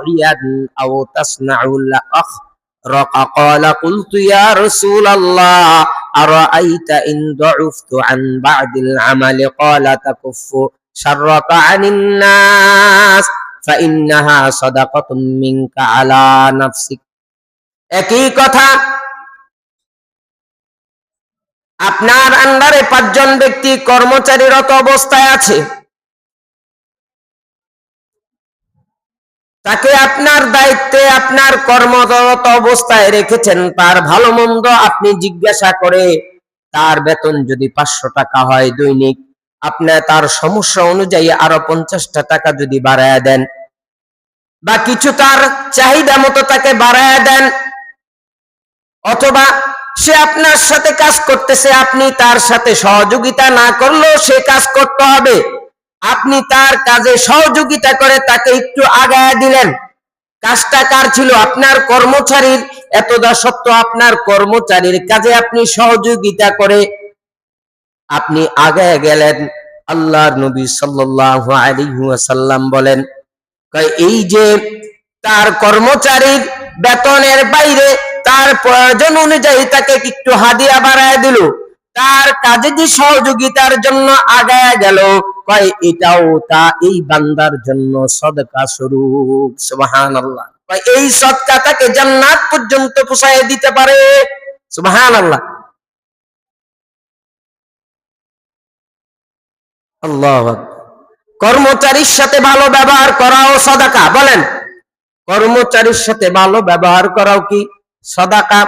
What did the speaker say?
راعيا أو تصنع الأخرق قال قلت يا رسول الله أرأيت إن ضعفت عن بعد العمل قال تكف شرك عن الناس فإنها صدقة منك على نفسك। একই কথা, আপনার আন্ডারে 5 জন ব্যক্তি কর্মচারীরত অবস্থায় আছে, তাকে আপনার দায়িত্বে আপনার কর্মরত অবস্থায় রেখেছেন, তার ভালো মন্দ আপনি জিজ্ঞাসা করে তার বেতন যদি 500 টাকা হয় দৈনিক, আপনি তার সমস্যা অনুযায়ী আরো 50টা টাকা যদি বাড়ায়া দেন বা কিছু তার চাহিদা মতো তাকে বাড়ায়া দেন, অথবা সে আপনার সাথে কাজ করতেছে, আপনি তার সাথে সহযোগিতা না করলেও সে কাজ করতে হবে, আপনি তার কাজে সহযোগিতা করে তাকে একটু আগায়া দিলেন। কাজটা কার ছিল? আপনার কর্মচারীর। এতদা সত্ত্বেও আপনার কর্মচারীর কাজে আপনি সহযোগিতা করে আপনি আগায় গেলেন। আল্লাহর নবী সাল্লাল্লাহু আলাইহি ওয়াসাল্লাম বলেন, এই যে তার কর্মচারীর বেতনের বাইরে তার প্রয়োজন অনুযায়ী তাকে একটু হাদিয়া বাড়ায় দিল, তার কাজে যে সহযোগিতার জন্য আগায়া গেল, কয় এটাও তা এই বান্দার জন্য সদকা স্বরূপ। সুবহানাল্লাহ। এই সদকা তাকে জান্নাত পর্যন্ত পৌঁছায় দিতে পারে। সুবহানাল্লাহ। আল্লাহু আকবার। কর্মচারীর সাথে ভালো ব্যবহার করাও সদকা। বলেন, কর্মচারীর সাথে ভালো ব্যবহার করাও কি সদকা?